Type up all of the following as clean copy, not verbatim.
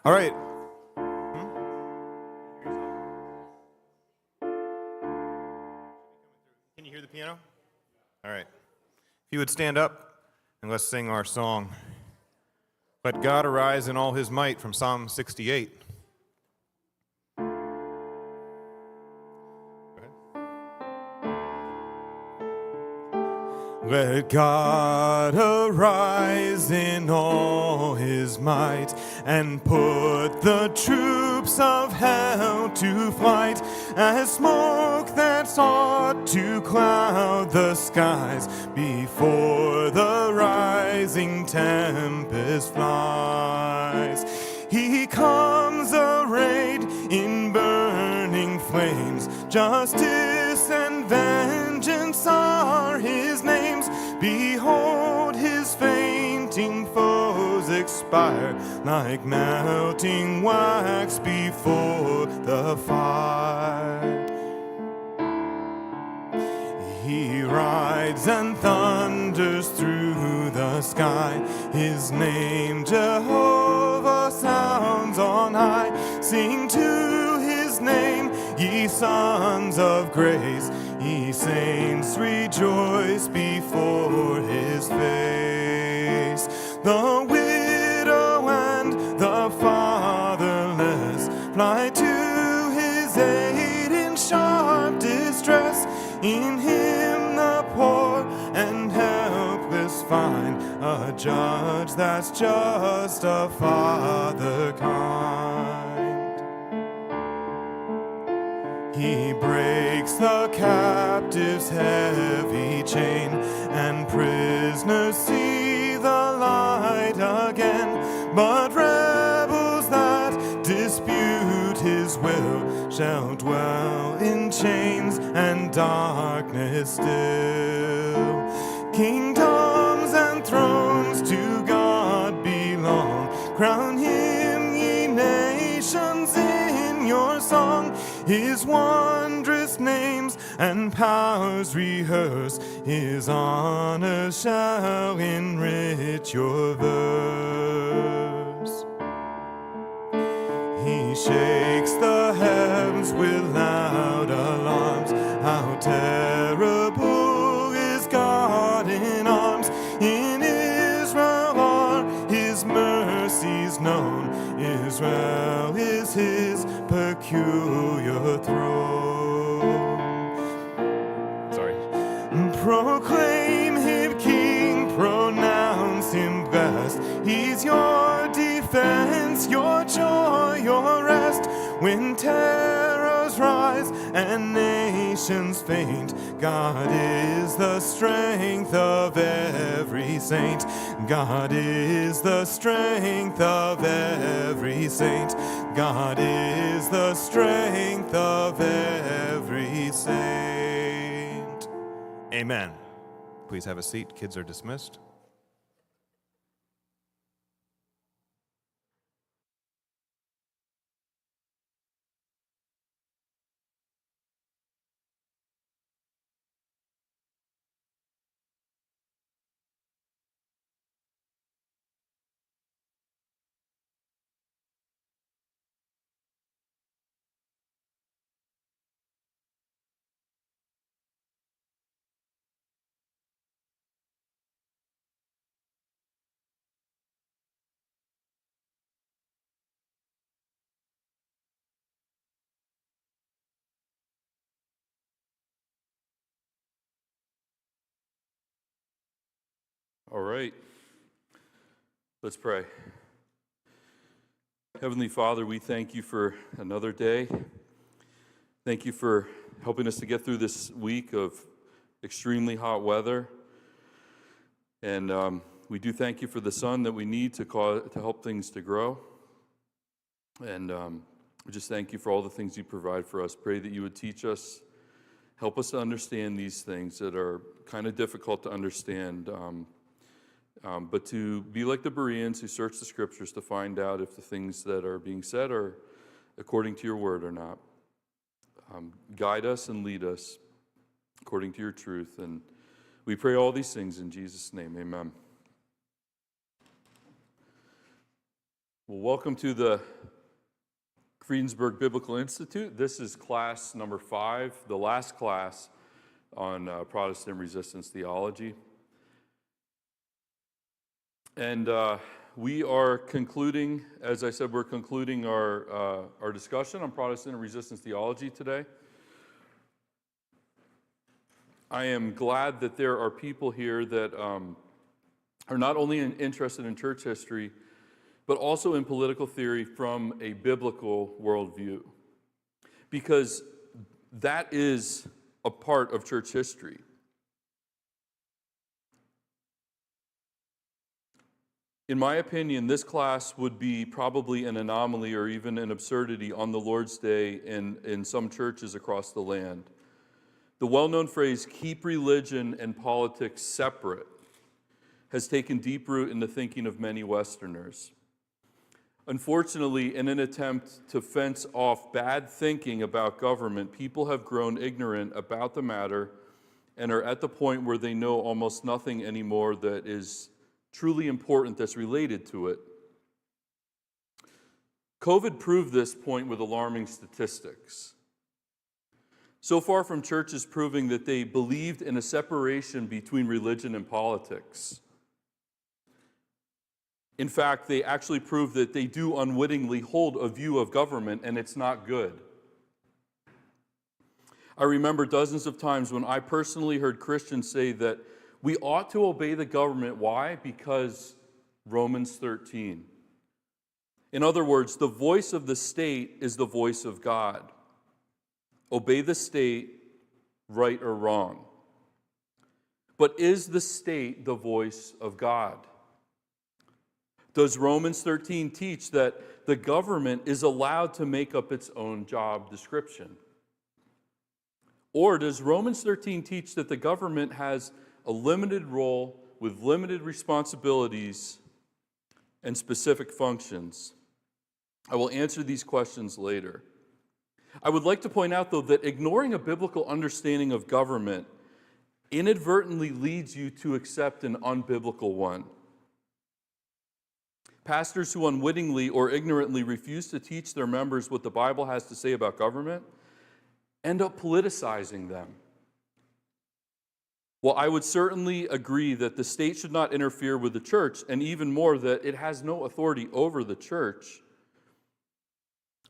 All right. Can you hear the piano? All right. If you would stand up and let's sing our song. Let God arise in all his might from Psalm 68. Let God arise in all his might and put the troops of hell to flight as smoke that sought to cloud the skies before the rising tempest flies. He comes arrayed in burning flames, justice and vengeance are his names. Behold, his fainting foes expire like melting wax before the fire. He rides and thunders through the sky. His name Jehovah sounds on high. Sing to his name, ye sons of grace. Ye saints rejoice before his face. The widow and the fatherless fly to his aid in sharp distress. In him the poor and helpless find a judge that's just, a father kind. He breaks the captive's heavy chain, and prisoners see the light again. But rebels that dispute his will shall dwell in chains and darkness still. Kingdoms and thrones to God belong. Crown him, ye nations, in your song. His wondrous names and powers rehearse. His honor shall enrich your verse. He shakes the heavens with loud alarms. How terrible is God in arms. In Israel are his mercies known. Israel is his peculiar throne. Sorry. Proclaim him king, pronounce him blessed. He's your defense, your joy, your rest. When terrors rise and nations faint, God is the strength of every saint. God is the strength of every saint. God is the strength of every saint. Amen. Please have a seat. Kids are dismissed. All right, let's pray. Heavenly Father, we thank you for another day. Thank you for helping us to get through this week of extremely hot weather. And we do thank you for the sun that we need to help things to grow. And we just thank you for all the things you provide for us. Pray that you would teach us, help us to understand these things that are kind of difficult to understand. But to be like the Bereans who search the scriptures to find out if the things that are being said are according to your word or not. Guide us and lead us according to your truth. And we pray all these things in Jesus' name. Amen. Well, welcome to the Friedensburg Biblical Institute. This is class number 5, the last class on Protestant resistance theology. And we are concluding, as I said, we're concluding our discussion on Protestant resistance theology today. I am glad that there are people here that are not only interested in church history, but also in political theory from a biblical worldview. Because that is a part of church history. In my opinion, this class would be probably an anomaly or even an absurdity on the Lord's Day in some churches across the land. The well-known phrase, keep religion and politics separate, has taken deep root in the thinking of many Westerners. Unfortunately, in an attempt to fence off bad thinking about government, people have grown ignorant about the matter and are at the point where they know almost nothing anymore that is truly important that's related to it. COVID proved this point with alarming statistics. So far from churches proving that they believed in a separation between religion and politics. In fact, they actually prove that they do unwittingly hold a view of government, and it's not good. I remember dozens of times when I personally heard Christians say that we ought to obey the government. Why? Because Romans 13. In other words, the voice of the state is the voice of God. Obey the state, right or wrong. But is the state the voice of God? Does Romans 13 teach that the government is allowed to make up its own job description? Or does Romans 13 teach that the government has a limited role with limited responsibilities and specific functions? I will answer these questions later. I would like to point out, though, that ignoring a biblical understanding of government inadvertently leads you to accept an unbiblical one. Pastors who unwittingly or ignorantly refuse to teach their members what the Bible has to say about government end up politicizing them. Well, I would certainly agree that the state should not interfere with the church, and even more, that it has no authority over the church.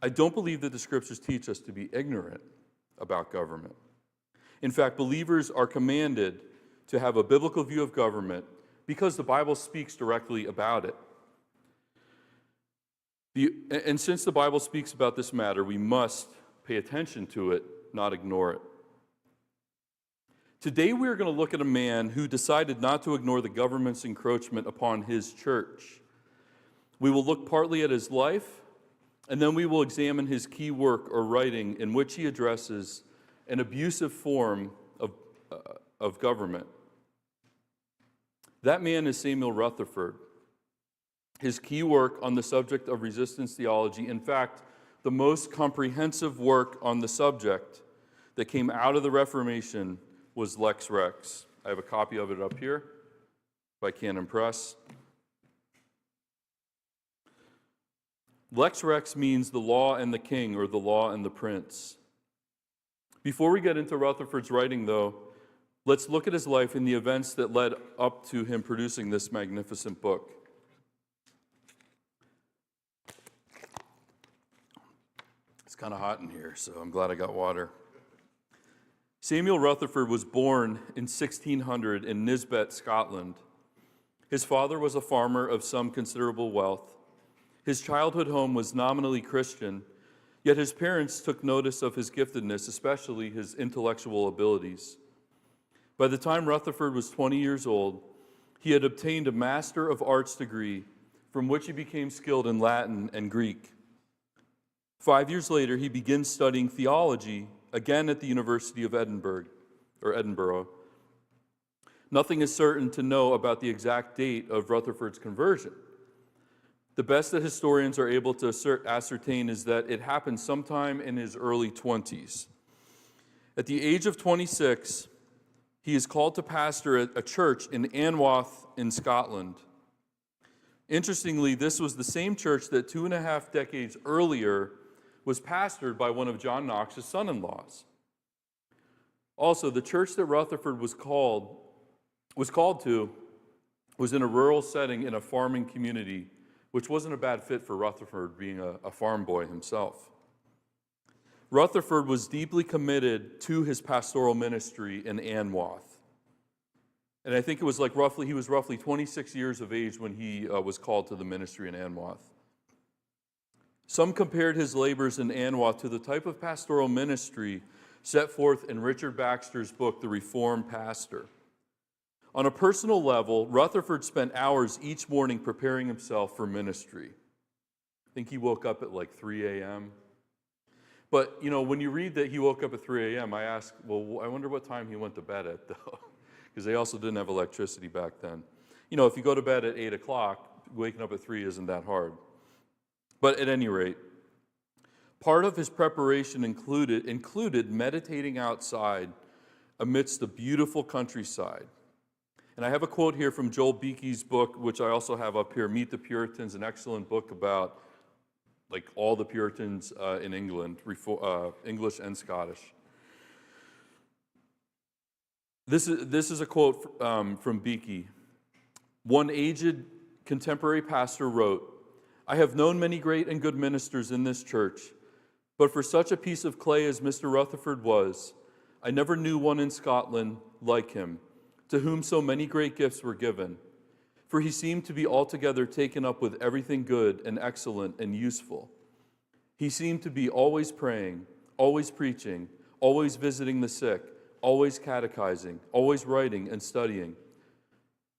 I don't believe that the scriptures teach us to be ignorant about government. In fact, believers are commanded to have a biblical view of government because the Bible speaks directly about it. And since the Bible speaks about this matter, we must pay attention to it, not ignore it. Today we are going to look at a man who decided not to ignore the government's encroachment upon his church. We will look partly at his life, and then we will examine his key work or writing in which he addresses an abusive form of government. That man is Samuel Rutherford. His key work on the subject of resistance theology, in fact, the most comprehensive work on the subject that came out of the Reformation, was Lex Rex. I have a copy of it up here, if I can impress. Lex Rex means the law and the king, or the law and the prince. Before we get into Rutherford's writing, though, let's look at his life and the events that led up to him producing this magnificent book. It's kind of hot in here, so I'm glad I got water. Samuel Rutherford was born in 1600 in Nisbet, Scotland. His father was a farmer of some considerable wealth. His childhood home was nominally Christian, yet his parents took notice of his giftedness, especially his intellectual abilities. By the time Rutherford was 20 years old, he had obtained a Master of Arts degree, from which he became skilled in Latin and Greek. 5 years later, he begins studying theology, again at the University of Edinburgh. Nothing is certain to know about the exact date of Rutherford's conversion. The best that historians are able to ascertain is that it happened sometime in his early 20s. At the age of 26, he is called to pastor at a church in Anwath in Scotland. Interestingly, this was the same church that 2.5 decades earlier was pastored by one of John Knox's son-in-laws. Also, the church that Rutherford was called to was in a rural setting in a farming community, which wasn't a bad fit for Rutherford, being a farm boy himself. Rutherford was deeply committed to his pastoral ministry in Anwath. And I think he was roughly 26 years of age when he was called to the ministry in Anwath. Some compared his labors in Anwath to the type of pastoral ministry set forth in Richard Baxter's book, The Reformed Pastor. On a personal level, Rutherford spent hours each morning preparing himself for ministry. I think he woke up at like 3 a.m. But, when you read that he woke up at 3 a.m., I ask, well, I wonder what time he went to bed at, though, because they also didn't have electricity back then. If you go to bed at 8 o'clock, waking up at 3 isn't that hard. But at any rate, part of his preparation included meditating outside amidst the beautiful countryside. And I have a quote here from Joel Beeke's book, which I also have up here, Meet the Puritans, an excellent book about all the Puritans in England, English and Scottish. This is a quote from Beeke. One aged contemporary pastor wrote, "I have known many great and good ministers in this church, but for such a piece of clay as Mr. Rutherford was, I never knew one in Scotland like him, to whom so many great gifts were given. For he seemed to be altogether taken up with everything good and excellent and useful. He seemed to be always praying, always preaching, always visiting the sick, always catechizing, always writing and studying.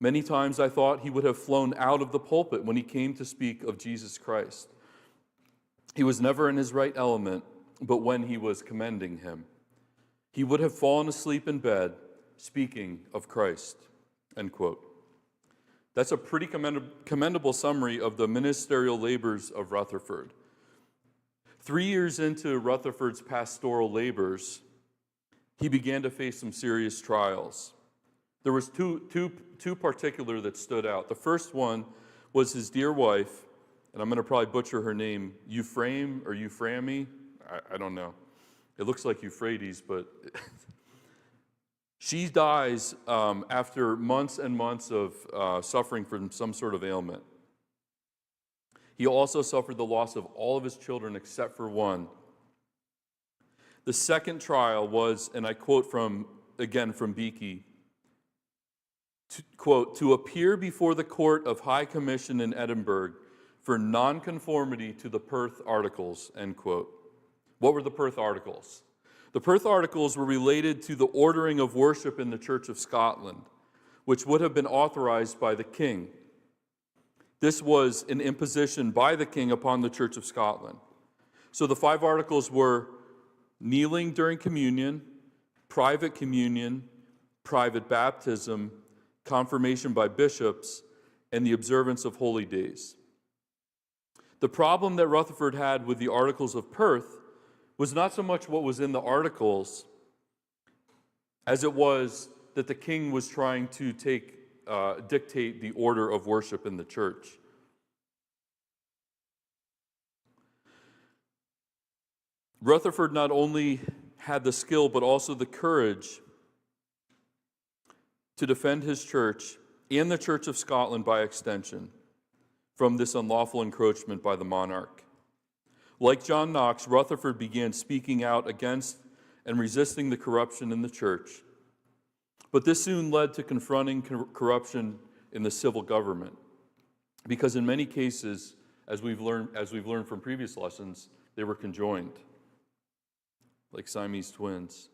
Many times I thought he would have flown out of the pulpit when he came to speak of Jesus Christ. He was never in his right element, but when he was commending him. He would have fallen asleep in bed, speaking of Christ," end quote. That's a pretty commendable summary of the ministerial labors of Rutherford. 3 years into Rutherford's pastoral labors, he began to face some serious trials. There was two particular that stood out. The first one was his dear wife, and I'm going to probably butcher her name, Euphramie? I don't know. It looks like Euphrates, but she dies after months and months of suffering from some sort of ailment. He also suffered the loss of all of his children except for one. The second trial was, and I quote from Beeke, quote, "to appear before the Court of High Commission in Edinburgh for nonconformity to the Perth Articles," end quote. What were the Perth Articles? The Perth Articles were related to the ordering of worship in the Church of Scotland, which would have been authorized by the king. This was an imposition by the king upon the Church of Scotland. So the 5 articles were kneeling during communion, private baptism, confirmation by bishops, and the observance of holy days. The problem that Rutherford had with the Articles of Perth was not so much what was in the articles as it was that the king was trying to dictate the order of worship in the church. Rutherford not only had the skill but also the courage to defend his church and the Church of Scotland by extension from this unlawful encroachment by the monarch. Like John Knox, Rutherford began speaking out against and resisting the corruption in the church. But this soon led to confronting corruption in the civil government, because in many cases, as we've learned from previous lessons, they were conjoined, like Siamese twins.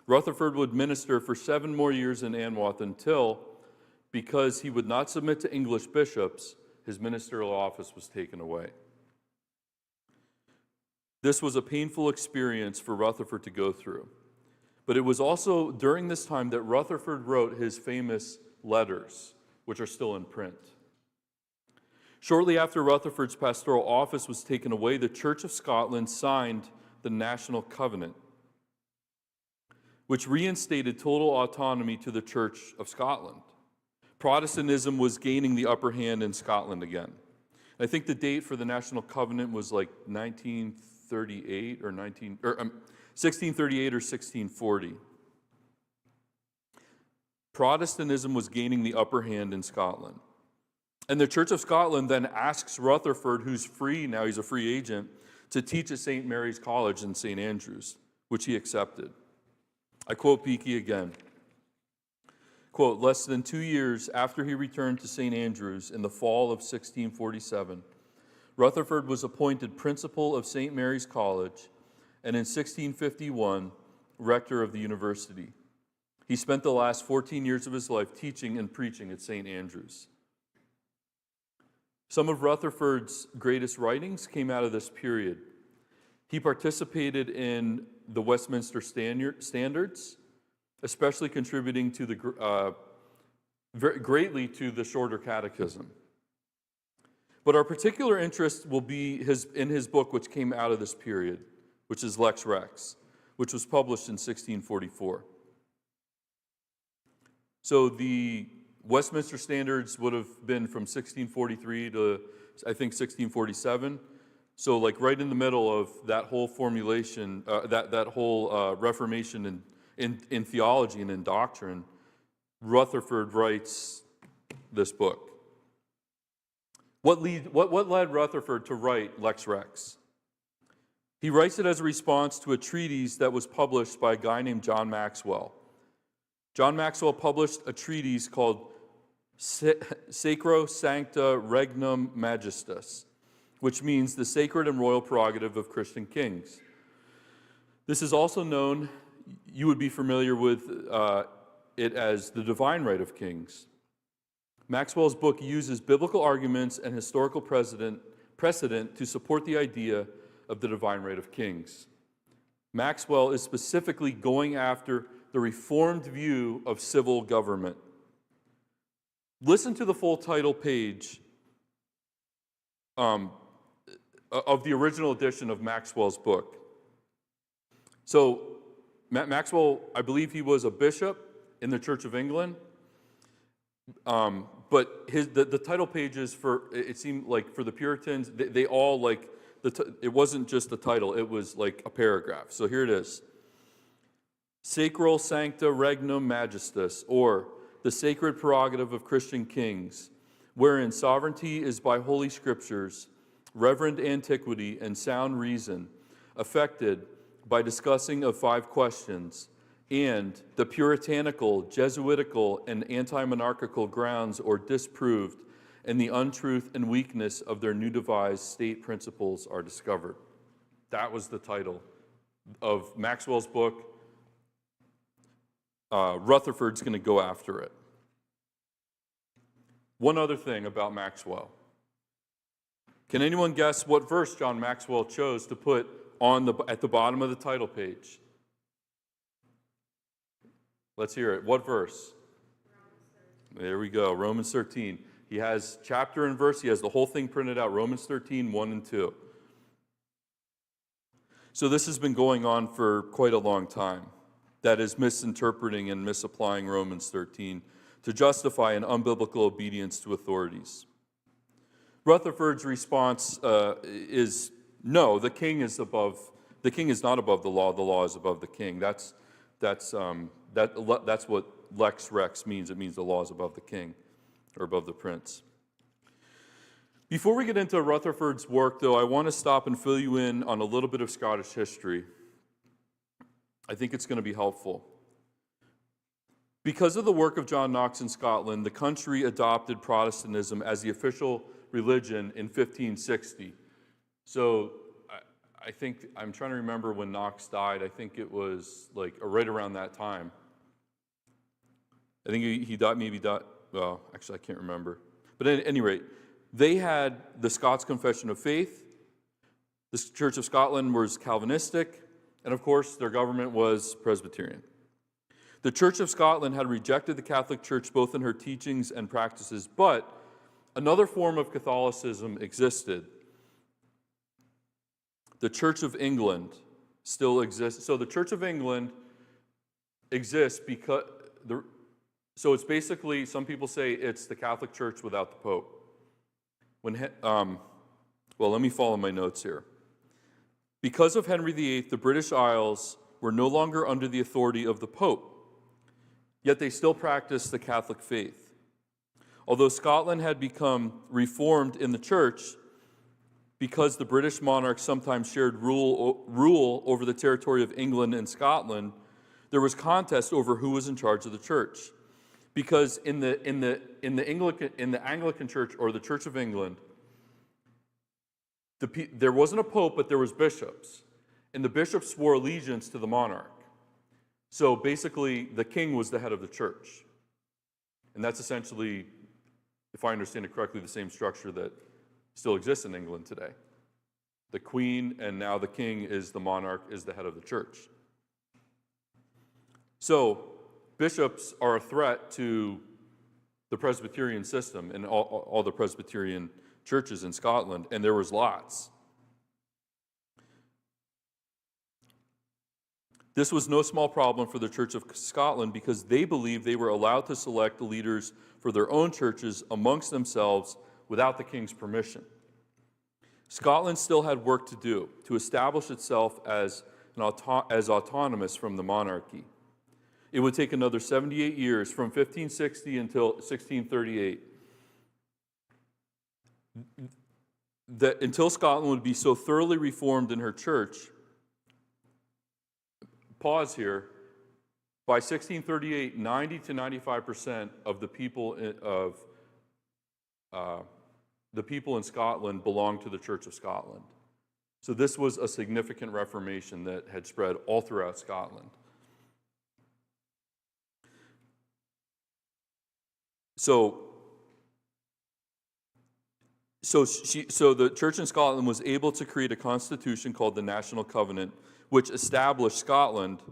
Rutherford would minister for 7 more years in Anwath until, because he would not submit to English bishops, his ministerial office was taken away. This was a painful experience for Rutherford to go through. But it was also during this time that Rutherford wrote his famous letters, which are still in print. Shortly after Rutherford's pastoral office was taken away, the Church of Scotland signed the National Covenant, which reinstated total autonomy to the Church of Scotland. Protestantism was gaining the upper hand in Scotland again. I think the date for the National Covenant was like 1638 or 1640. Protestantism was gaining the upper hand in Scotland. And the Church of Scotland then asks Rutherford, who's free now, he's a free agent, to teach at St. Mary's College in St. Andrews, which he accepted. I quote Beeke again. Quote, less than 2 years after he returned to St. Andrews in the fall of 1647, Rutherford was appointed principal of St. Mary's College and in 1651, rector of the university. He spent the last 14 years of his life teaching and preaching at St. Andrews. Some of Rutherford's greatest writings came out of this period. He participated in the Westminster Standards, especially contributing to greatly to the Shorter Catechism. But our particular interest will be in his book, which came out of this period, which is Lex Rex, which was published in 1644. So the Westminster Standards would have been from 1643 to, I think, 1647. So like right in the middle of that whole formulation, that whole Reformation in theology and in doctrine, Rutherford writes this book. What led Rutherford to write Lex Rex? He writes it as a response to a treatise that was published by a guy named John Maxwell. John Maxwell published a treatise called Sacro Sancta Regnum Majestas, which means the sacred and royal prerogative of Christian kings. This is also known, you would be familiar with it as the divine right of kings. Maxwell's book uses biblical arguments and historical precedent to support the idea of the divine right of kings. Maxwell is specifically going after the reformed view of civil government. Listen to the full title page of the original edition of Maxwell's book. So, Maxwell, I believe he was a bishop in the Church of England, but the title pages it seemed like for the Puritans, they all like, it wasn't just the title, it was like a paragraph. So here it is. Sacral Sancta Regnum Majestas, or the sacred prerogative of Christian kings, wherein sovereignty is by holy scriptures, reverend antiquity, and sound reason, affected by discussing of 5 questions, and the puritanical, Jesuitical, and anti-monarchical grounds or disproved, and the untruth and weakness of their new devised state principles are discovered. That was the title of Maxwell's book. Rutherford's going to go after it. One other thing about Maxwell. Can anyone guess what verse John Maxwell chose to put at the bottom of the title page? Let's hear it. What verse? There we go, Romans 13. He has chapter and verse. He has the whole thing printed out, Romans 13, 1 and 2. So this has been going on for quite a long time. That is misinterpreting and misapplying Romans 13 to justify an unbiblical obedience to authorities. Rutherford's response is no. The king is not above the law is above the king. That's what Lex Rex means. It means the law is above the king or above the prince. Before we get into Rutherford's work, though, I want to stop and fill you in on a little bit of Scottish history. I think it's going to be helpful. Because of the work of John Knox in Scotland, the country adopted Protestantism as the official religion in 1560. So I think, I'm trying to remember when Knox died. I think it was like right around that time. I think he died, well, actually I can't remember. But at any rate, they had the Scots Confession of Faith. The Church of Scotland was Calvinistic. And of course, their government was Presbyterian. The Church of Scotland had rejected the Catholic Church both in her teachings and practices, but another form of Catholicism existed. The Church of England still exists. So the Church of England exists because So it's basically, some people say it's the Catholic Church without the Pope. Well, let me follow my notes here. Because of Henry VIII, the British Isles were no longer under the authority of the Pope, yet they still practiced the Catholic faith. Although Scotland had become reformed in the Church, because the British monarchs sometimes shared rule over the territory of England and Scotland, there was contest over who was in charge of the Church. Because in the Anglican Church, or the Church of England, there wasn't a pope, but there was bishops, and the bishops swore allegiance to the monarch. So basically, the king was the head of the church, and that's essentially, if I understand it correctly, the same structure that still exists in England today. The queen and now the king is the monarch, is the head of the church. So bishops are a threat to the Presbyterian system and all the Presbyterian churches in Scotland, and there was lots. This was no small problem for the Church of Scotland because they believed they were allowed to select the leaders for their own churches amongst themselves without the king's permission. Scotland still had work to do to establish itself as autonomous from the monarchy. It would take another 78 years, from 1560 until 1638, until Scotland would be so thoroughly reformed in her church. Pause here. By 1638, 90 to 95% of the people in Scotland belonged to the Church of Scotland. So this was a significant reformation that had spread all throughout Scotland. So the church in Scotland was able to create a constitution called the National Covenant, which established Scotland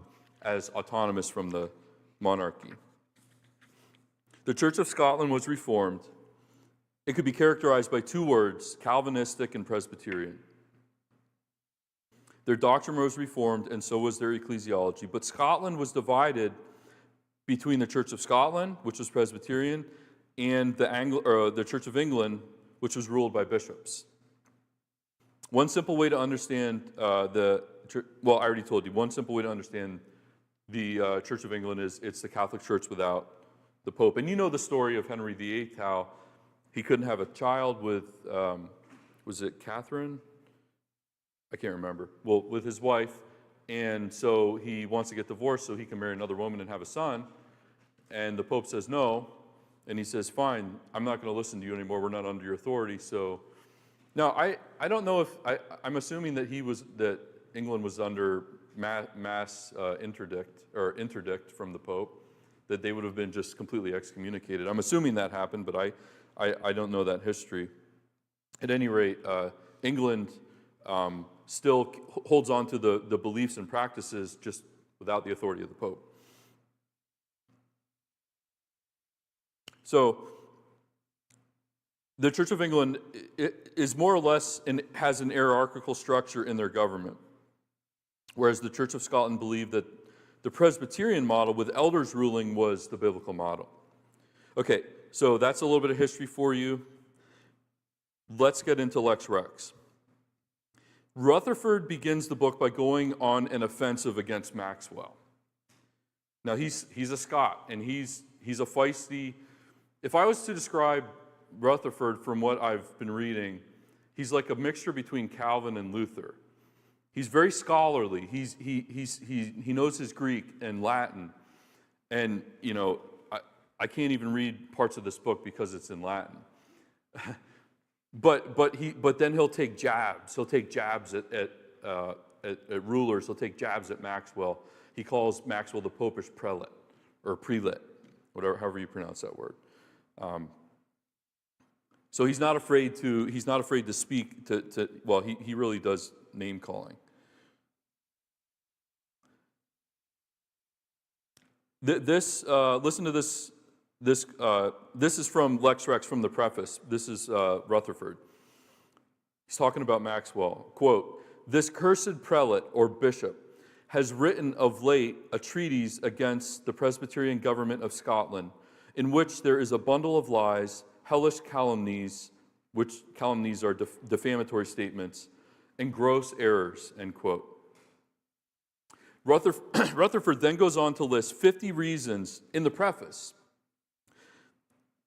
as autonomous from the monarchy. The Church of Scotland was reformed. It could be characterized by two words: Calvinistic and Presbyterian. Their doctrine was reformed, and so was their ecclesiology. But Scotland was divided between the Church of Scotland, which was Presbyterian, and the Church of England, which was ruled by bishops. One simple way to understand I already told you, one simple way to understand the Church of England is it's the Catholic Church without the Pope. And you know the story of Henry VIII, how he couldn't have a child with, was it Catherine? I can't remember. Well, with his wife. And so he wants to get divorced so he can marry another woman and have a son. And the Pope says no. And he says, fine, I'm not going to listen to you anymore. We're not under your authority. So now I don't know if, I'm assuming that England was under mass interdict from the Pope, that they would have been just completely excommunicated. I'm assuming that happened, but I don't know that history. At any rate, England still holds on to the beliefs and practices just without the authority of the Pope. So the Church of England is more or less has an hierarchical structure in their government, whereas the Church of Scotland believed that the Presbyterian model with elders ruling was the biblical model. Okay, so that's a little bit of history for you. Let's get into Lex Rex. Rutherford begins the book by going on an offensive against Maxwell. Now he's a Scot, and he's a feisty. If I was to describe Rutherford from what I've been reading, he's like a mixture between Calvin and Luther. He's very scholarly. He knows his Greek and Latin, and I can't even read parts of this book because it's in Latin. But then he'll take jabs. He'll take jabs at rulers. He'll take jabs at Maxwell. He calls Maxwell the Popish prelate or prelate, however you pronounce that word. So he's not afraid to speak to he really does name calling. Listen to this. This is from Lex Rex, from the preface. This is Rutherford. He's talking about Maxwell. Quote, "This cursed prelate or bishop has written of late a treatise against the Presbyterian government of Scotland, in which there is a bundle of lies, hellish calumnies, which calumnies are defamatory statements, and gross errors, end quote. Rutherford then goes on to list 50 reasons in the preface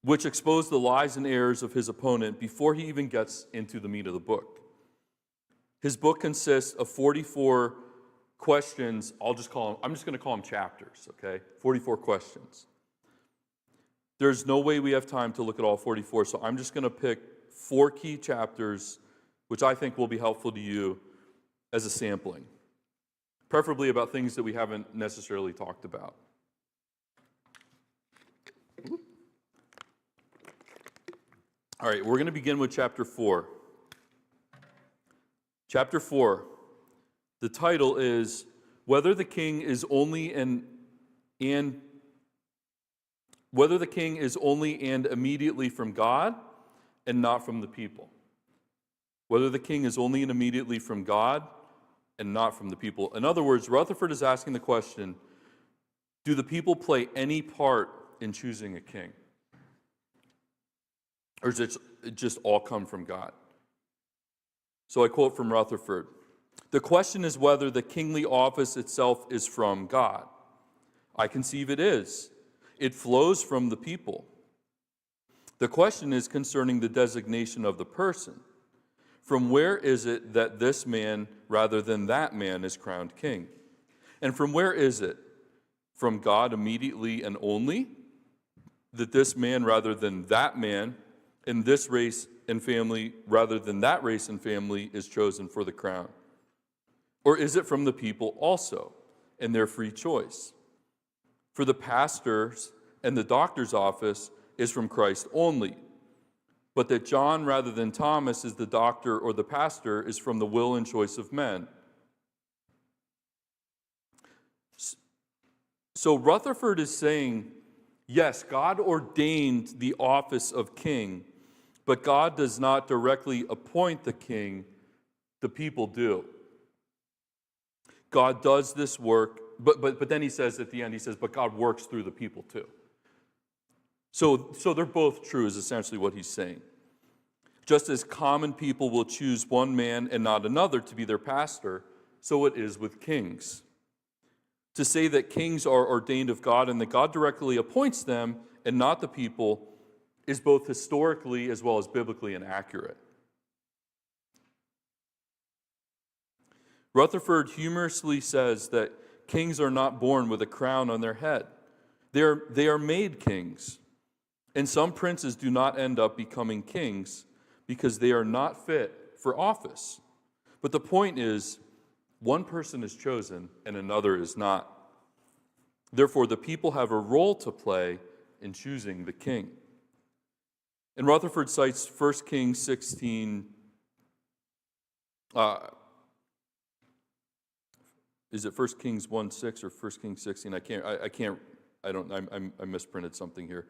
which expose the lies and errors of his opponent before he even gets into the meat of the book. His book consists of 44 questions. I'm just going to call them chapters, okay? 44 questions. There's no way we have time to look at all 44, so I'm just going to pick 4 key chapters, which I think will be helpful to you as a sampling, preferably about things that we haven't necessarily talked about. All right, we're going to begin with chapter 4. Chapter 4, the title is Whether the King is Only and Immediately from God and not from the people. Whether the king is only and immediately from God and not from the people. In other words, Rutherford is asking the question, do the people play any part in choosing a king? Or does it just all come from God? So I quote from Rutherford, "The question is whether the kingly office itself is from God. I conceive it is. It flows from the people. The question is concerning the designation of the person. From where is it that this man rather than that man is crowned king? And from where is it? From God immediately and only, that this man rather than that man in this race and family rather than that race and family is chosen for the crown? Or is it from the people also and their free choice? For the pastor's and the doctor's office is from Christ only, but that John rather than Thomas is the doctor or the pastor is from the will and choice of men." So Rutherford is saying, yes, God ordained the office of king, but God does not directly appoint the king, the people do. God does this work, but then he says at the end, but God works through the people too. So they're both true is essentially what he's saying. Just as common people will choose one man and not another to be their pastor, so it is with kings. To say that kings are ordained of God and that God directly appoints them and not the people is both historically as well as biblically inaccurate. Rutherford humorously says that kings are not born with a crown on their head. They are made kings. And some princes do not end up becoming kings because they are not fit for office. But the point is, one person is chosen and another is not. Therefore, the people have a role to play in choosing the king. And Rutherford cites 1 Kings 16. Is it 1 Kings 1:6 or 1 Kings 16? I misprinted something here.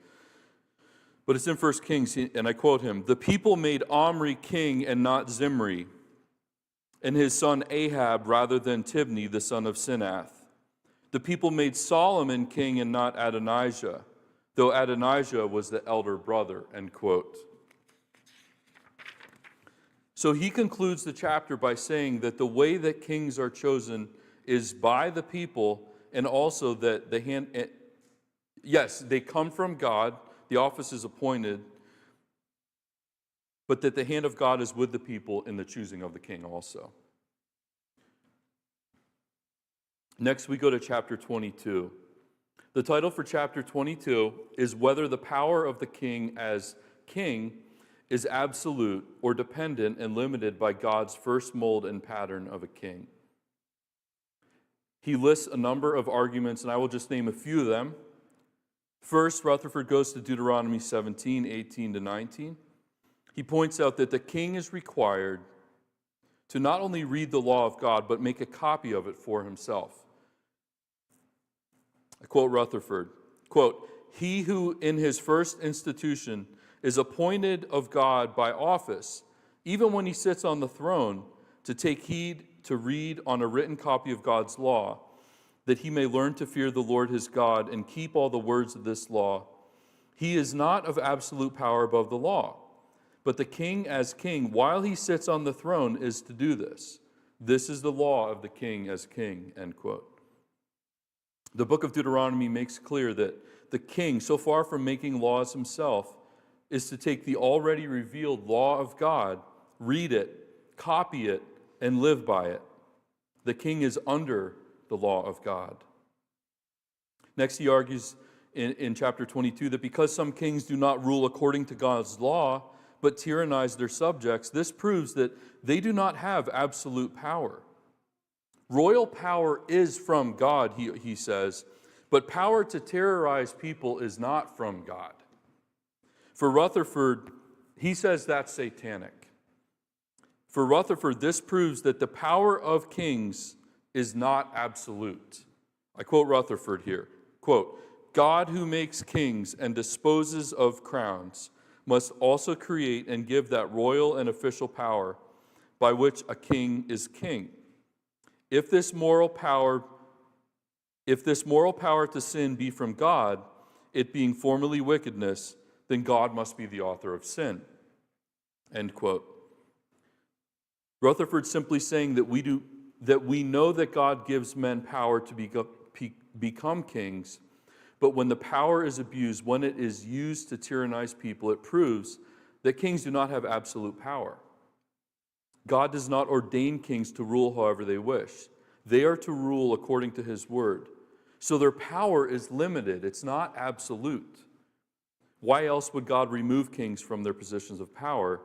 But it's in 1 Kings, and I quote him, "The people made Omri king and not Zimri, and his son Ahab rather than Tibni, the son of Sinath. The people made Solomon king and not Adonijah, though Adonijah was the elder brother," end quote. So he concludes the chapter by saying that the way that kings are chosen is by the people, and also that yes, they come from God, the office is appointed, but that the hand of God is with the people in the choosing of the king also. Next, we go to chapter 22. The title for chapter 22 is Whether the Power of the King as King is Absolute or Dependent and Limited by God's First Mold and Pattern of a King. He lists a number of arguments, and I will just name a few of them. First, Rutherford goes to Deuteronomy 17, 18 to 19. He points out that the king is required to not only read the law of God, but make a copy of it for himself. I quote Rutherford, quote, "He who in his first institution is appointed of God by office, even when he sits on the throne, to take heed to read on a written copy of God's law, that he may learn to fear the Lord his God and keep all the words of this law. He is not of absolute power above the law, but the king as king, while he sits on the throne, is to do this. This is the law of the king as king," end quote. The book of Deuteronomy makes clear that the king, so far from making laws himself, is to take the already revealed law of God, read it, copy it, and live by it. The king is under the law of God. Next, he argues in chapter 22 that because some kings do not rule according to God's law, but tyrannize their subjects, this proves that they do not have absolute power. Royal power is from God, he says, but power to terrorize people is not from God. For Rutherford, he says that's satanic. For Rutherford, this proves that the power of kings is not absolute. I quote Rutherford here, quote, "God who makes kings and disposes of crowns must also create and give that royal and official power by which a king is king. If this moral power to sin be from God, it being formerly wickedness, then God must be the author of sin." End quote. Rutherford's simply saying that we know that God gives men power to become kings, but when the power is abused, when it is used to tyrannize people, it proves that kings do not have absolute power. God does not ordain kings to rule however they wish. They are to rule according to his word. So their power is limited. It's not absolute. Why else would God remove kings from their positions of power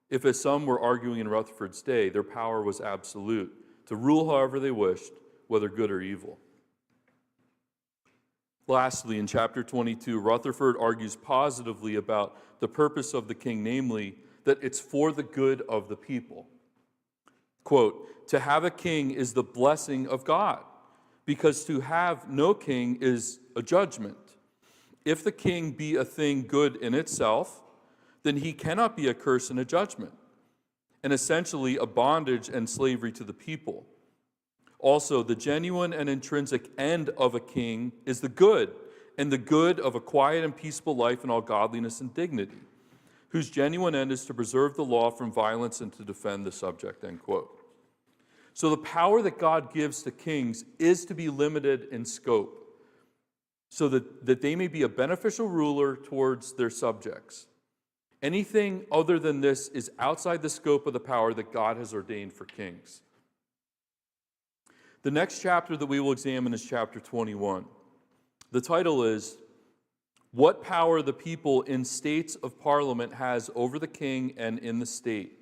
if, as some were arguing in Rutherford's day, their power was absolute, to rule however they wished, whether good or evil? Lastly, in chapter 22, Rutherford argues positively about the purpose of the king, namely, that it's for the good of the people. Quote, "To have a king is the blessing of God, because to have no king is a judgment. If the king be a thing good in itself, then he cannot be a curse and a judgment, and essentially a bondage and slavery to the people. Also, the genuine and intrinsic end of a king is the good, and the good of a quiet and peaceful life in all godliness and dignity, whose genuine end is to preserve the law from violence and to defend the subject," end quote. So the power that God gives to kings is to be limited in scope, so that they may be a beneficial ruler towards their subjects. Anything other than this is outside the scope of the power that God has ordained for kings. The next chapter that we will examine is chapter 21. The title is, "What Power the People in States of Parliament Has Over the King and in the State."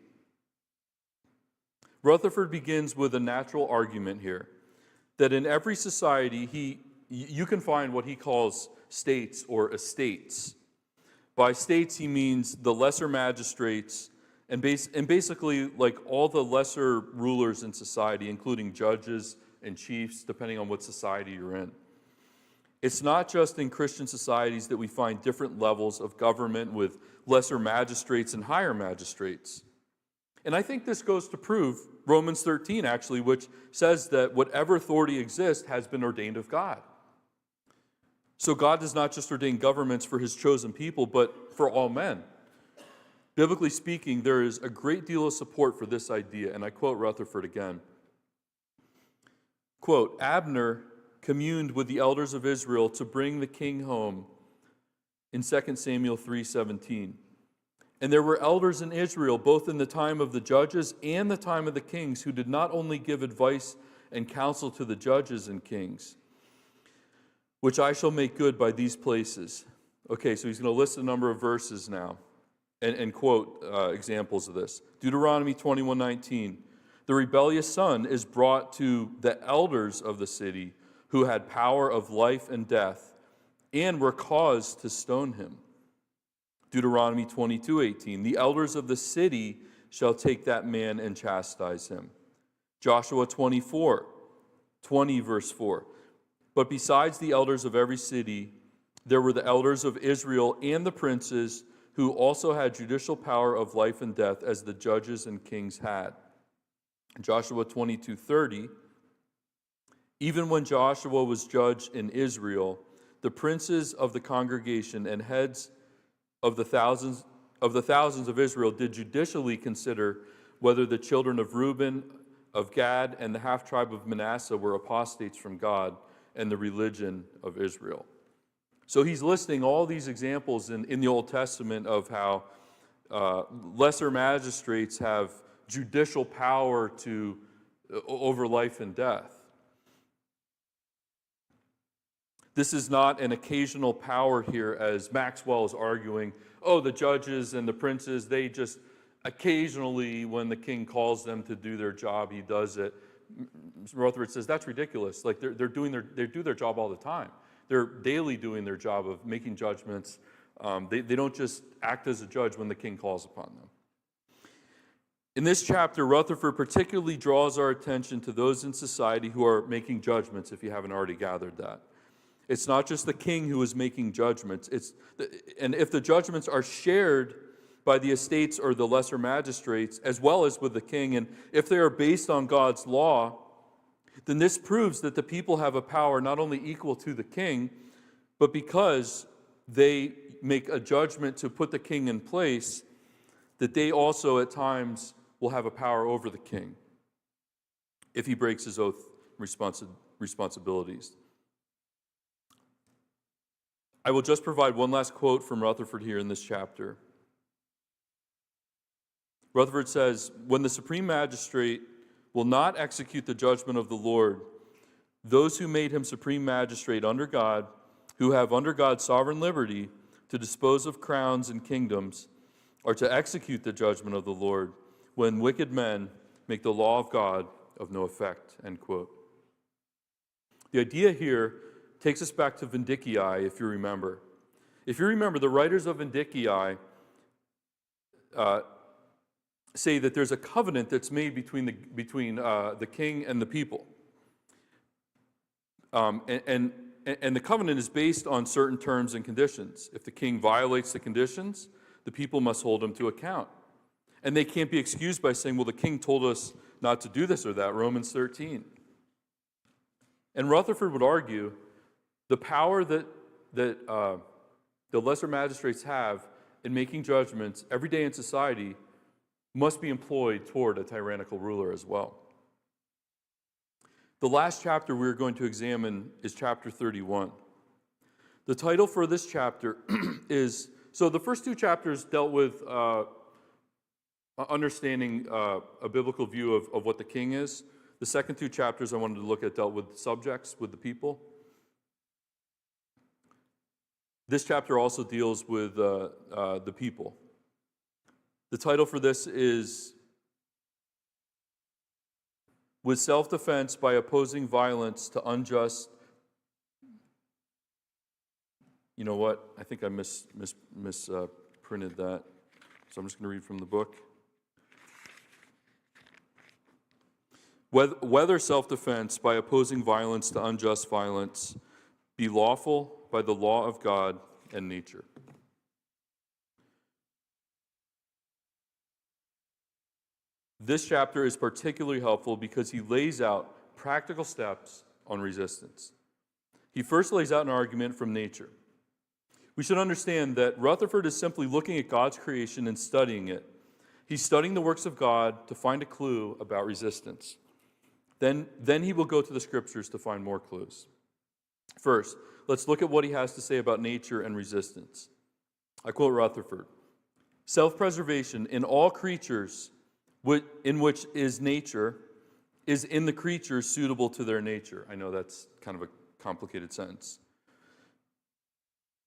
Rutherford begins with a natural argument here, that in every society, you can find what he calls states or estates. By states, he means the lesser magistrates and basically like all the lesser rulers in society, including judges and chiefs, depending on what society you're in. It's not just in Christian societies that we find different levels of government with lesser magistrates and higher magistrates. And I think this goes to prove Romans 13, actually, which says that whatever authority exists has been ordained of God. So God does not just ordain governments for his chosen people, but for all men. Biblically speaking, there is a great deal of support for this idea, and I quote Rutherford again. Quote, "Abner communed with the elders of Israel to bring the king home," in 2 Samuel 3:17. "And there were elders in Israel, both in the time of the judges and the time of the kings, who did not only give advice and counsel to the judges and kings, which I shall make good by these places." Okay, so he's going to list a number of verses now and quote examples of this. Deuteronomy 21:19. "The rebellious son is brought to the elders of the city, who had power of life and death, and were caused to stone him." Deuteronomy 22:18. "The elders of the city shall take that man and chastise him." Joshua 20 verse 4. "But besides the elders of every city, there were the elders of Israel and the princes, who also had judicial power of life and death, as the judges and kings had." Joshua 22:30. "Even when Joshua was judge in Israel, the princes of the congregation and heads of the thousands of Israel did judicially consider whether the children of Reuben, of Gad, and the half-tribe of Manasseh were apostates from God and the religion of Israel. So he's listing all these examples in the Old Testament of how lesser magistrates have judicial power over life and death. This is not an occasional power here, as Maxwell is arguing, the judges and the princes, they just occasionally, when the king calls them to do their job, he does it. Rutherford says that's ridiculous. Like they do their job all the time. They're daily doing their job of making judgments. They don't just act as a judge when the king calls upon them. In this chapter, Rutherford particularly draws our attention to those in society who are making judgments, if you haven't already gathered that. It's not just the king who is making judgments. And if the judgments are shared by the estates or the lesser magistrates, as well as with the king, and if they are based on God's law, then this proves that the people have a power not only equal to the king, but because they make a judgment to put the king in place, that they also at times will have a power over the king if he breaks his oath responsibilities. I will just provide one last quote from Rutherford here in this chapter. Rutherford says, "When the supreme magistrate will not execute the judgment of the Lord, those who made him supreme magistrate under God, who have under God sovereign liberty to dispose of crowns and kingdoms, are to execute the judgment of the Lord when wicked men make the law of God of no effect." End quote. The idea here takes us back to Vindicii, if you remember. If you remember, the writers of Vindicii say that there's a covenant that's made between the king and the people. And the covenant is based on certain terms and conditions. If the king violates the conditions, the people must hold him to account. And they can't be excused by saying, well, the king told us not to do this or that, Romans 13. And Rutherford would argue the power that the lesser magistrates have in making judgments every day in society must be employed toward a tyrannical ruler as well. The last chapter we're going to examine is chapter 31. The title for this chapter is, so the first two chapters dealt with understanding a biblical view of what the king is. The second two chapters I wanted to look at dealt with subjects, with the people. This chapter also deals with the people. The title for this is "With Self-Defense by Opposing Violence to Unjust." You know what? I think I misprinted that. So I'm just going to read from the book. Whether self-defense by opposing violence to unjust violence be lawful by the law of God and nature. This chapter is particularly helpful because he lays out practical steps on resistance. He first lays out an argument from nature. We should understand that Rutherford is simply looking at God's creation and studying it. He's studying the works of God to find a clue about resistance. Then he will go to the scriptures to find more clues. First, let's look at what he has to say about nature and resistance. I quote Rutherford, "Self-preservation in all creatures in which is nature is in the creatures suitable to their nature." I know that's kind of a complicated sentence.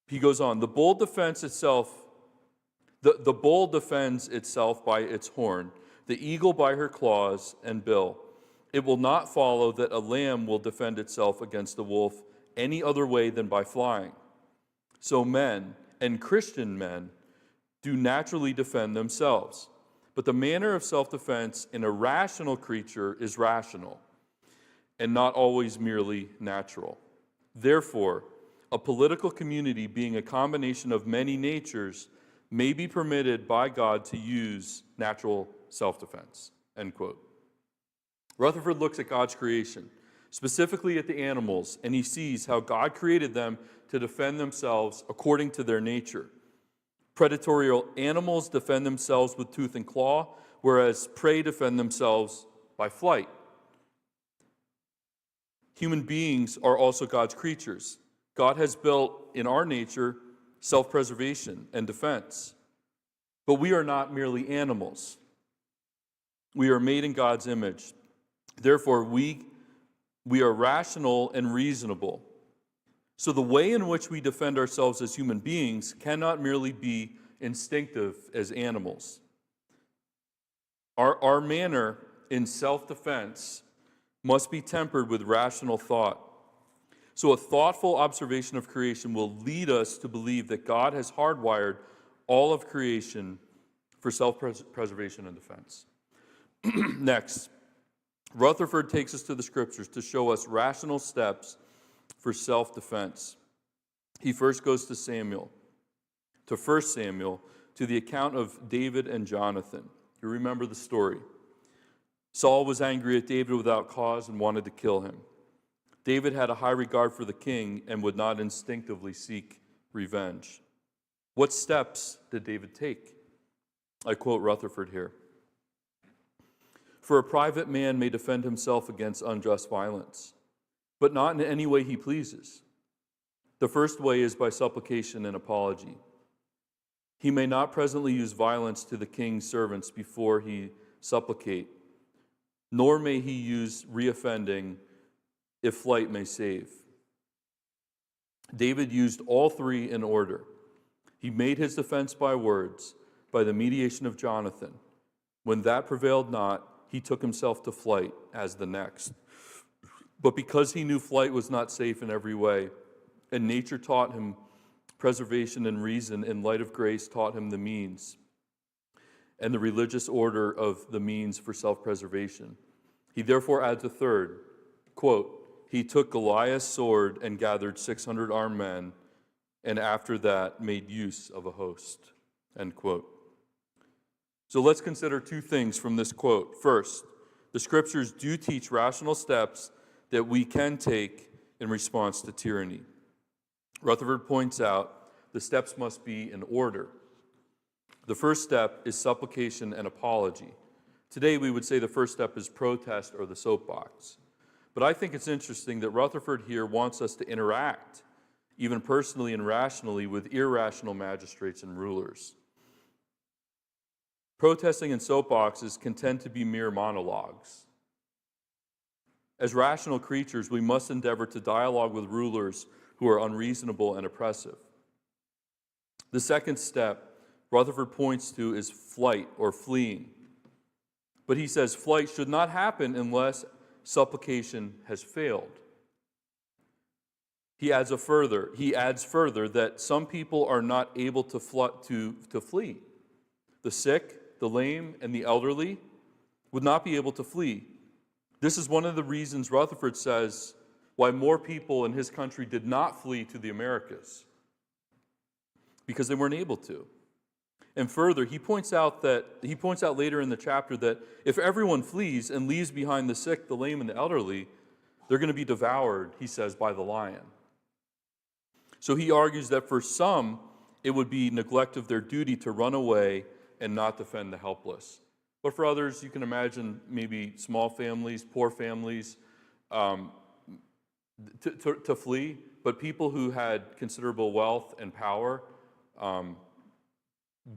He goes on, the bull defends itself by its horn, the eagle by her claws and bill. It will not follow that a lamb will defend itself against the wolf any other way than by flying. So men, and Christian men, do naturally defend themselves. But the manner of self-defense in a rational creature is rational, and not always merely natural. Therefore, a political community being a combination of many natures may be permitted by God to use natural self-defense. End quote. Rutherford looks at God's creation. specifically at the animals, and he sees how God created them to defend themselves according to their nature. Predatory animals defend themselves with tooth and claw, whereas prey defend themselves by flight. Human beings are also God's creatures. God has built in our nature self-preservation and defense. But we are not merely animals. We are made in God's image. Therefore, we are rational and reasonable. So the way in which we defend ourselves as human beings cannot merely be instinctive as animals. Our manner in self-defense must be tempered with rational thought. So a thoughtful observation of creation will lead us to believe that God has hardwired all of creation for self-preservation and defense. Next, Rutherford takes us to the scriptures to show us rational steps for self-defense. He first goes to 1 Samuel, to the account of David and Jonathan. You remember the story. Saul was angry at David without cause and wanted to kill him. David had a high regard for the king and would not instinctively seek revenge. What steps did David take? I quote Rutherford here. For a private man may defend himself against unjust violence, but not in any way he pleases. The first way is by supplication and apology. He may not presently use violence to the king's servants before he supplicate, nor may he use reoffending if flight may save. David used all three in order. He made his defense by words, by the mediation of Jonathan. When that prevailed not, he took himself to flight as the next. But because he knew flight was not safe in every way, and nature taught him preservation and reason in light of grace taught him the means, and the religious order of the means for self-preservation. He therefore adds a third, quote, he took Goliath's sword and gathered 600 armed men, and after that made use of a host, end quote. So let's consider two things from this quote. First, the scriptures do teach rational steps that we can take in response to tyranny. Rutherford points out the steps must be in order. The first step is supplication and apology. Today we would say the first step is protest or the soapbox. But I think it's interesting that Rutherford here wants us to interact, even personally and rationally, with irrational magistrates and rulers. Protesting and soapboxes can tend to be mere monologues. As rational creatures, we must endeavor to dialogue with rulers who are unreasonable and oppressive. The second step Rutherford points to is flight or fleeing. But he says flight should not happen unless supplication has failed. He adds further that some people are not able to flee. The sick, the lame, and the elderly would not be able to flee. This is one of the reasons Rutherford says why more people in his country did not flee to the Americas, because they weren't able to. And further, he points out later in the chapter that if everyone flees and leaves behind the sick, the lame, and the elderly, they're going to be devoured, he says, by the lion. So he argues that for some, it would be neglect of their duty to run away and not defend the helpless. But for others, you can imagine maybe small families, poor families, to flee. But people who had considerable wealth and power,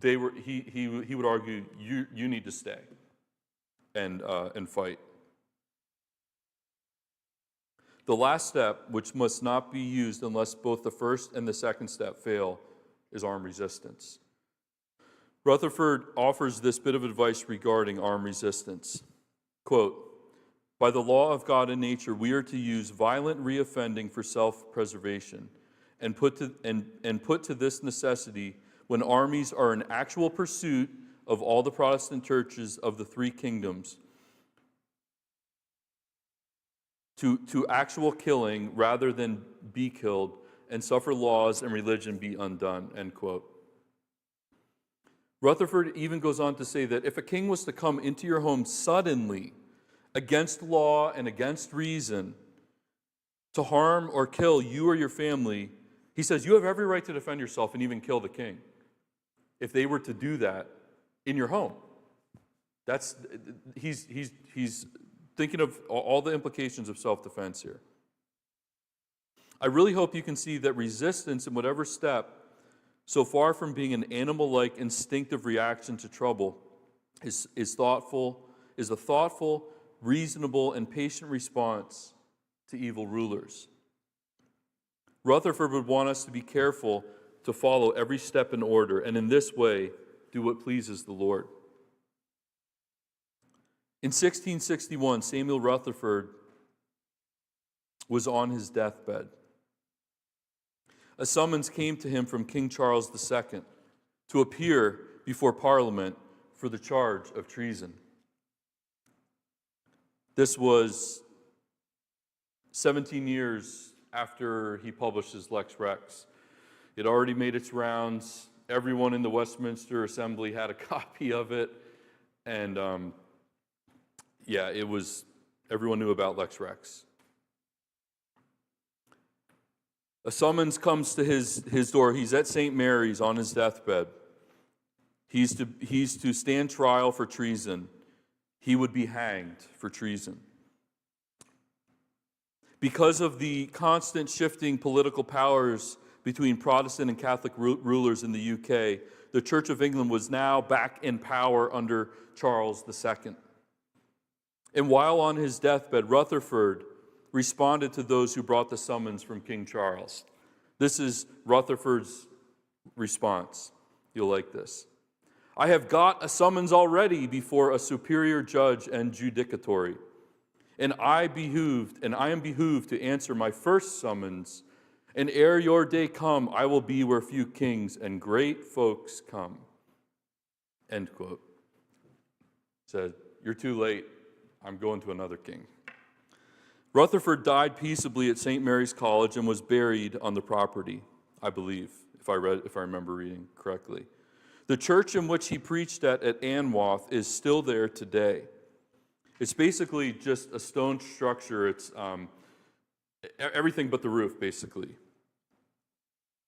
he would argue, you need to stay and fight. The last step, which must not be used unless both the first and the second step fail, is armed resistance. Rutherford offers this bit of advice regarding armed resistance. Quote, by the law of God and nature, we are to use violent reoffending for self-preservation and put to this necessity when armies are in actual pursuit of all the Protestant churches of the three kingdoms, to actual killing rather than be killed, and suffer laws and religion be undone, end quote. Rutherford even goes on to say that if a king was to come into your home suddenly, against law and against reason, to harm or kill you or your family, he says you have every right to defend yourself and even kill the king if they were to do that in your home. He's thinking of all the implications of self-defense here. I really hope you can see that resistance in whatever step, so far from being an animal-like instinctive reaction to trouble, is a thoughtful, reasonable, and patient response to evil rulers. Rutherford would want us to be careful to follow every step in order, and in this way, do what pleases the Lord. In 1661, Samuel Rutherford was on his deathbed. A summons came to him from King Charles II to appear before Parliament for the charge of treason. This was 17 years after he published his Lex Rex. It already made its rounds. Everyone in the Westminster Assembly had a copy of it. And everyone knew about Lex Rex. A summons comes to his door. He's at St. Mary's on his deathbed. He's to stand trial for treason. He would be hanged for treason. Because of the constant shifting political powers between Protestant and Catholic rulers in the UK, the Church of England was now back in power under Charles II. And while on his deathbed, Rutherford responded to those who brought the summons from King Charles. This is Rutherford's response. You'll like this. I have got a summons already before a superior judge and judicatory, and I am behooved to answer my first summons, and ere your day come, I will be where few kings and great folks come. End quote. Said, you're too late. I'm going to another king. Rutherford died peaceably at St. Mary's College and was buried on the property, I believe, if I remember reading correctly. The church in which he preached at Anwath is still there today. It's basically just a stone structure. It's everything but the roof, basically.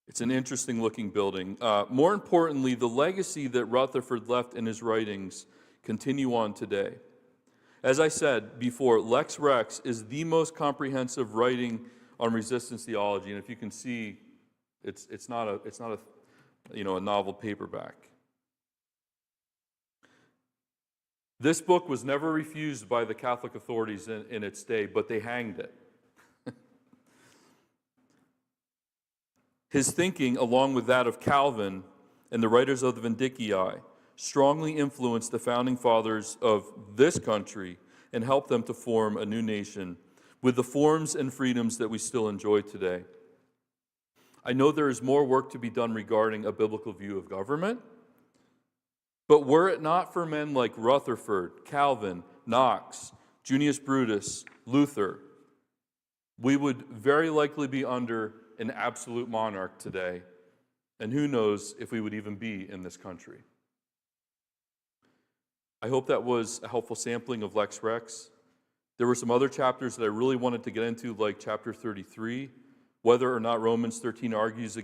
It's an interesting looking building. More importantly, the legacy that Rutherford left in his writings continue on today. As I said before, Lex Rex is the most comprehensive writing on resistance theology, and if you can see, it's not a novel paperback. This book was never refused by the Catholic authorities in its day, but they hanged it. His thinking, along with that of Calvin and the writers of the Vindicii, strongly influenced the founding fathers of this country and helped them to form a new nation with the forms and freedoms that we still enjoy today. I know there is more work to be done regarding a biblical view of government, but were it not for men like Rutherford, Calvin, Knox, Junius Brutus, Luther, we would very likely be under an absolute monarch today, and who knows if we would even be in this country. I hope that was a helpful sampling of Lex Rex. There were some other chapters that I really wanted to get into, like chapter 33, whether or not Romans 13 argues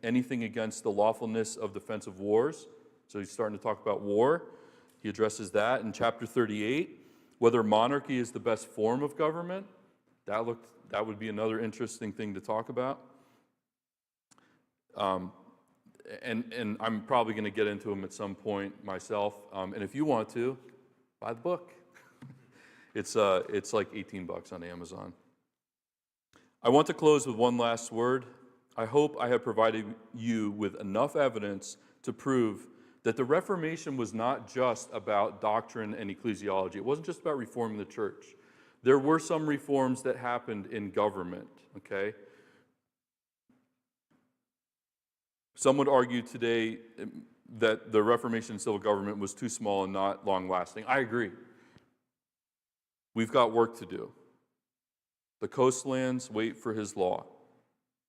anything against the lawfulness of defensive wars. So he's starting to talk about war. He addresses that. In chapter 38, whether monarchy is the best form of government. That would be another interesting thing to talk about. And I'm probably going to get into them at some point myself. And if you want to, buy the book. It's like $18 on Amazon. I want to close with one last word. I hope I have provided you with enough evidence to prove that the Reformation was not just about doctrine and ecclesiology. It wasn't just about reforming the church. There were some reforms that happened in government, okay? Some would argue today that the Reformation in civil government was too small and not long-lasting. I agree. We've got work to do. The coastlands wait for his law.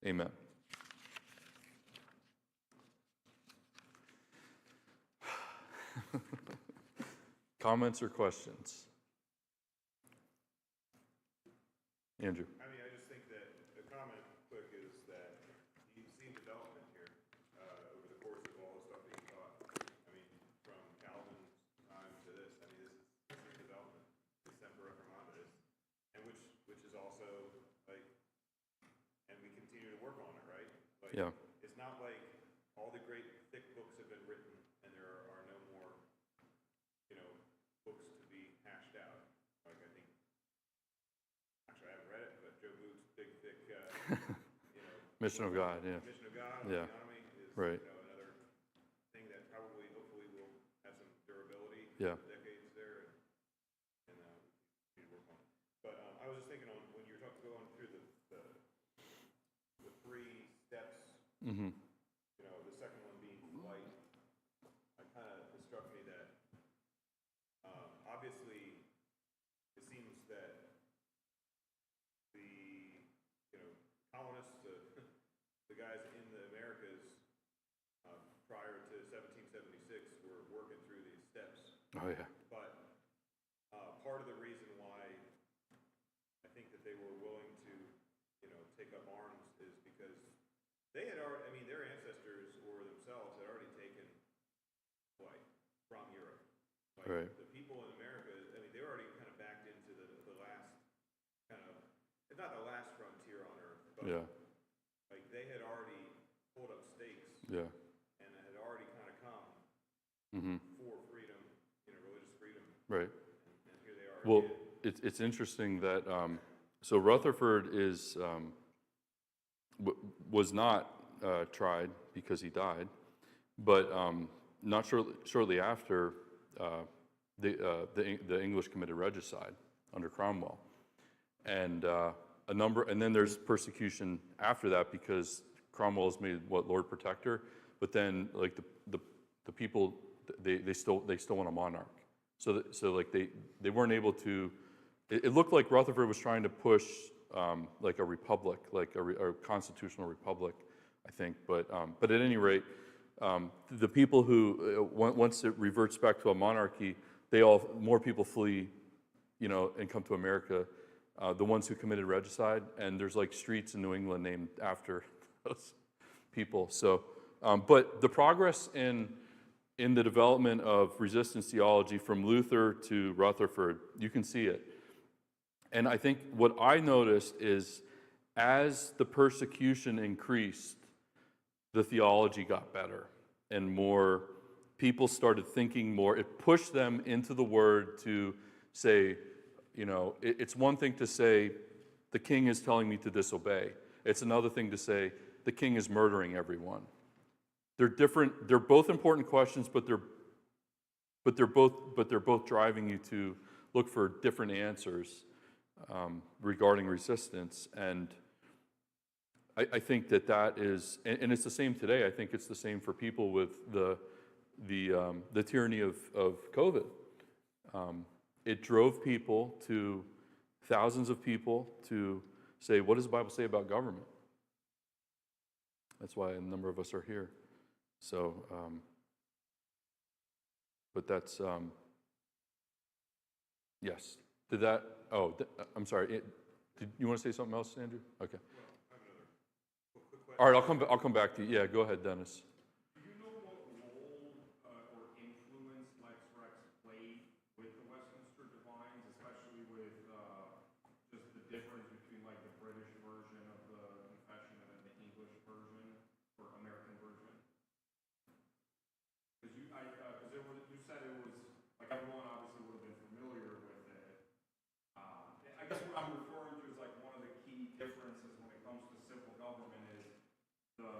Amen. Comments or questions? Andrew. I just think that Like, Yeah. it's not like all the great thick books have been written and there are no more, books to be hashed out. Like, I think, actually, I haven't read it, but Joe Booth's big, thick, Mission of God, yeah. Mission of God on Yeah. the economy is, Right. Another thing that probably, hopefully, will have some durability Yeah. for decades there, and we need to work on. But I was just thinking on when you were going through the three steps. Mm-hmm. The second one being flight. It struck me that obviously it seems that the colonists, the guys in the Americas prior to 1776 were working through these steps. Oh, yeah. But part of the reason why I think that they were willing to, take up arms is because they had already, their ancestors or themselves had already taken flight from Europe. Like, Right. the people in America, they were already kind of backed into the last kind of, if not the last frontier on Earth, but Yeah. like they had already pulled up stakes Yeah. and had already kind of come Mm-hmm. for freedom, religious freedom, Right. and here they are Well, again. it's interesting that so Rutherford is was not tried because he died, but not shortly after the English committed regicide under Cromwell, and and then there's persecution after that because Cromwell is made Lord Protector, but then like the people they still want a monarch, so like they weren't able to. It looked like Rutherford was trying to push like a republic, like a constitutional republic, I think. But at any rate, the people who once it reverts back to a monarchy, more people flee, and come to America. The ones who committed regicide, and there's like streets in New England named after those people. So, but the progress in the development of resistance theology from Luther to Rutherford, you can see it. And I think what I noticed is as the persecution increased, the theology got better and more people started thinking more. It pushed them into the Word to say, it's one thing to say, the king is telling me to disobey. It's another thing to say, the king is murdering everyone. They're different. They're both important questions, but they're both driving you to look for different answers regarding resistance. And I think that is, and it's the same today. I think it's the same for people with the tyranny of COVID. It drove people thousands of people to say, what does the Bible say about government? That's why a number of us are here. So, but that's, yes. Did that, I'm sorry. Did you want to say something else, Andrew? Okay. Well, I have another quick question. All right, I'll come back to you. Yeah, go ahead, Dennis. Do you know what role or influence Lex Rex played with the Westminster Divines, especially with just the difference between like the British version of the confession and then the English version or American version? Because you said it was like everyone obviously would have been familiar with it. I guess what I'm referring to is like one of the key differences when it comes to civil government is the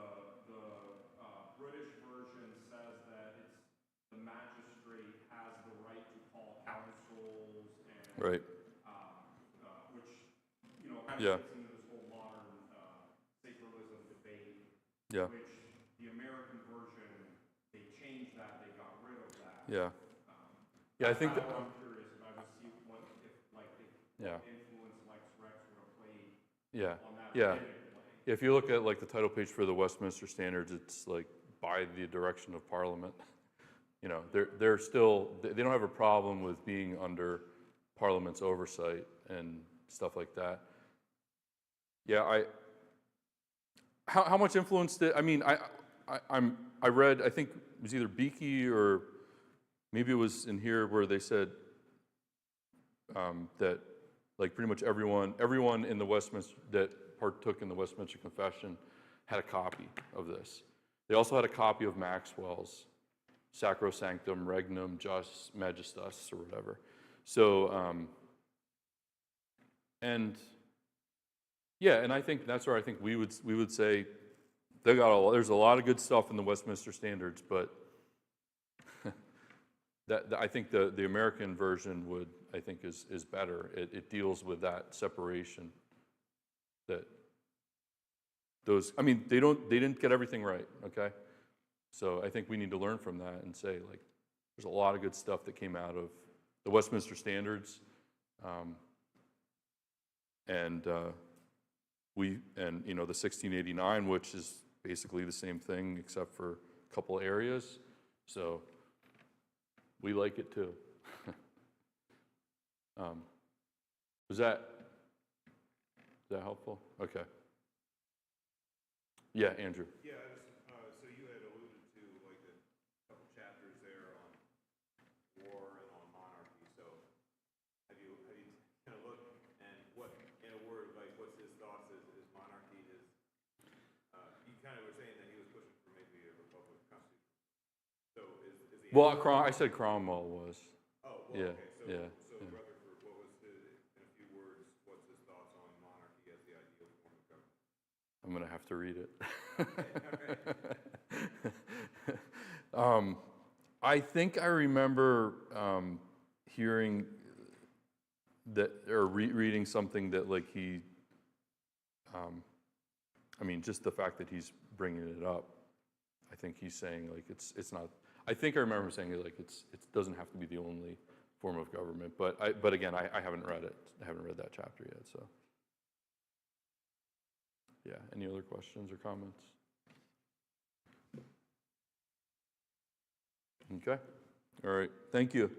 British version says that the magistrate has the right to call councils and Right. which kind of Yeah. fits into this whole modern sacralism debate. Yeah. Which the American version they changed that, they got rid of that. Yeah. Yeah, I think That's what I'm curious about to see what Yeah. influence Lex Rex would have played Yeah. on that. Yeah. If you look at like the title page for the Westminster Standards, it's like by the direction of Parliament. They're still, they don't have a problem with being under Parliament's oversight and stuff like that. Yeah, how much influence did, I read, I think it was either Beakey or maybe it was in here where they said that like pretty much everyone in the Westminster that partook in the Westminster Confession had a copy of this. They also had a copy of Maxwell's Sacrosanctum Regnum Jus Majestas or whatever. So, and yeah, and I think that's where I think we would say there's a lot of good stuff in the Westminster Standards, but I think the American version is better. It deals with that separation. That those, I mean, they didn't get everything right, okay? So I think we need to learn from that and say, like, there's a lot of good stuff that came out of the Westminster Standards, and the 1689, which is basically the same thing except for a couple areas. So we like it too. Is that helpful? Okay. Yeah, Andrew. Yeah, so you had alluded to like a couple chapters there on war and on monarchy. So have you kind of looked and what, in a word, like what's his thoughts is monarchy is, you kind of were saying that he was pushing for maybe a republic constitution. So is the Well, I said Cromwell was. Oh, well, Yeah, okay. yeah. So Rutherford, what was in a few words, what's his thoughts on monarchy as the ideal form of government? I'm going to have to read it. All right. I think I remember hearing that or reading something that like he, I mean, just the fact that he's bringing it up, I think he's saying like it's not. I think I remember saying like it doesn't have to be the only form of government. But again, I haven't read it. I haven't read that chapter yet. So yeah. Any other questions or comments? Okay. All right. Thank you.